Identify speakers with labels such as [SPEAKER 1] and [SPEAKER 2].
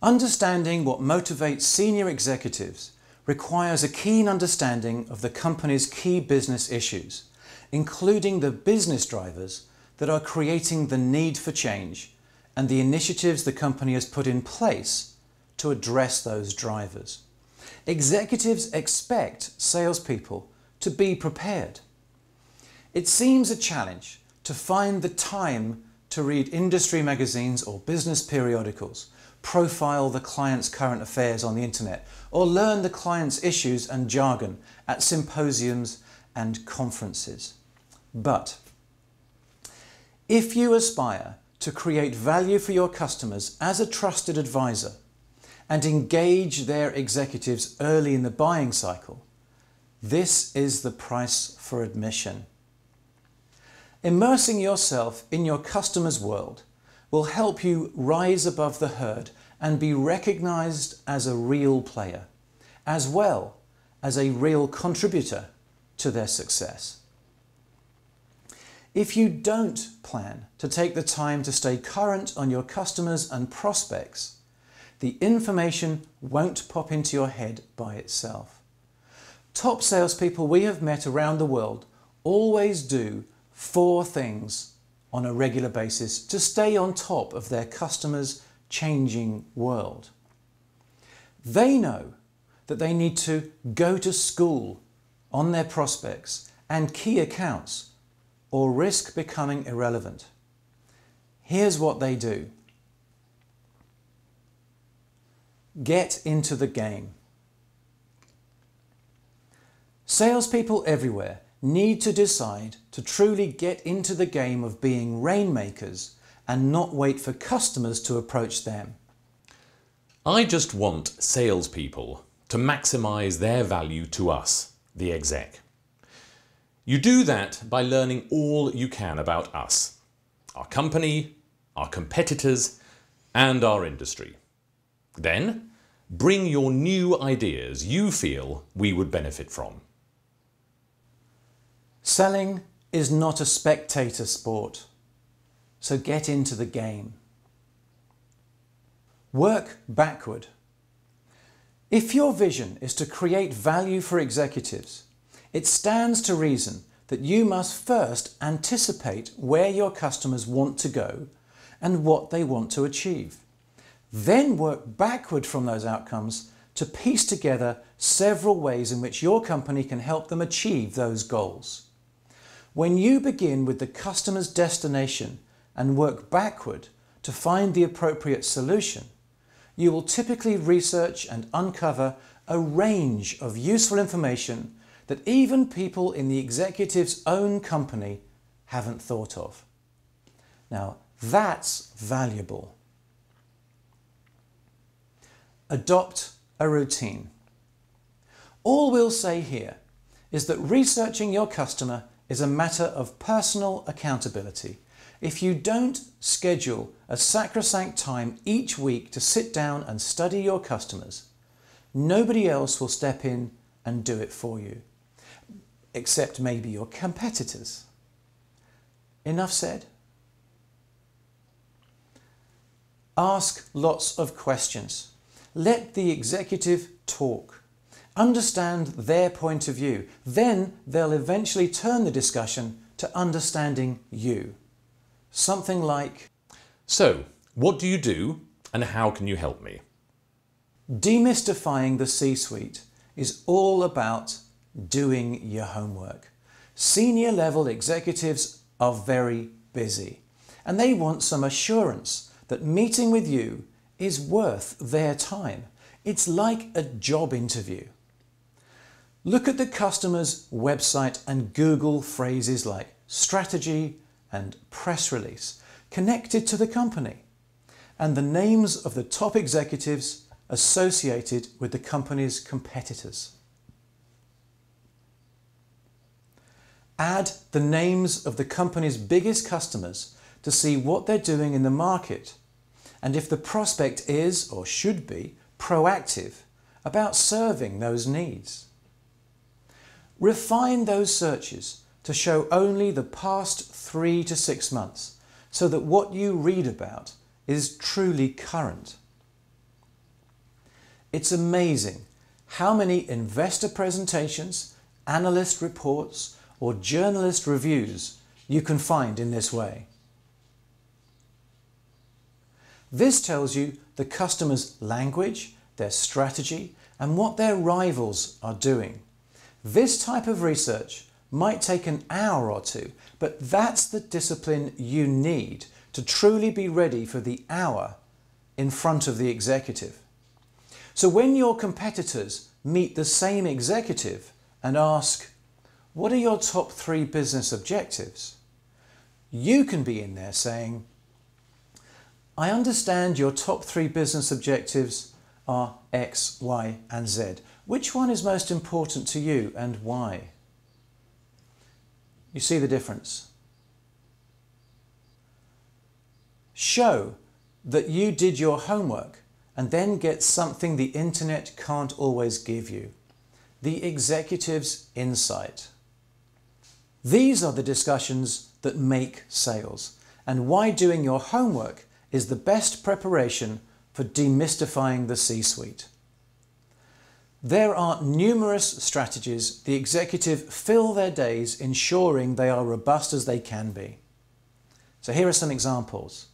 [SPEAKER 1] Understanding what motivates senior executives requires a keen understanding of the company's key business issues, including the business drivers that are creating the need for change and the initiatives the company has put in place to address those drivers. Executives expect salespeople to be prepared. It seems a challenge to find the time to read industry magazines or business periodicals, profile the client's current affairs on the internet, or learn the client's issues and jargon at symposiums and conferences. But if you aspire to create value for your customers as a trusted advisor and engage their executives early in the buying cycle, this is the price for admission. Immersing yourself in your customer's world will help you rise above the herd and be recognized as a real player, as well as a real contributor to their success. If you don't plan to take the time to stay current on your customers and prospects, the information won't pop into your head by itself. Top salespeople we have met around the world always do 4 things on a regular basis to stay on top of their customers' changing world. They know that they need to go to school on their prospects and key accounts or risk becoming irrelevant. Here's what they do. Get into the game. Salespeople everywhere need to decide to truly get into the game of being rainmakers and not wait for customers to approach them.
[SPEAKER 2] I just want salespeople to maximize their value to us, the exec. You do that by learning all you can about us, our company, our competitors, and our industry. Then, bring your new ideas you feel we would benefit from.
[SPEAKER 1] Selling is not a spectator sport, so get into the game. Work backward. If your vision is to create value for executives, it stands to reason that you must first anticipate where your customers want to go and what they want to achieve. Then work backward from those outcomes to piece together several ways in which your company can help them achieve those goals. When you begin with the customer's destination and work backward to find the appropriate solution, you will typically research and uncover a range of useful information that even people in the executive's own company haven't thought of. Now, that's valuable. Adopt a routine. All we'll say here is that researching your customer is a matter of personal accountability. If you don't schedule a sacrosanct time each week to sit down and study your customers, nobody else will step in and do it for you, except maybe your competitors. Enough said? Ask lots of questions. Let the executive talk. Understand their point of view. Then they'll eventually turn the discussion to understanding you. Something like,
[SPEAKER 2] So, what do you do and how can you help me?
[SPEAKER 1] demystifying the C-suite is all about doing your homework. Senior level executives are very busy and they want some assurance that meeting with you is worth their time. It's like a job interview. Look at the customer's website and Google phrases like strategy and press release connected to the company and the names of the top executives associated with the company's competitors. Add the names of the company's biggest customers to see what they're doing in the market and if the prospect is or should be proactive about serving those needs. Refine those searches to show only the past 3 to 6 months so that what you read about is truly current. It's amazing how many investor presentations, analyst reports, or journalist reviews you can find in this way. This tells you the customer's language, their strategy, and what their rivals are doing. This type of research might take an hour or two, but that's the discipline you need to truly be ready for the hour in front of the executive. So when your competitors meet the same executive and ask, "What are your top 3 business objectives?" you can be in there saying, "I understand your top 3 business objectives are X, Y, and Z. Which one is most important to you and why?" You see the difference? Show that you did your homework and then get something the internet can't always give you: the executive's insight. These are the discussions that make sales, and why doing your homework is the best preparation for demystifying the C-suite. There are numerous strategies the executive fill their days ensuring they are robust as they can be. So here are some examples.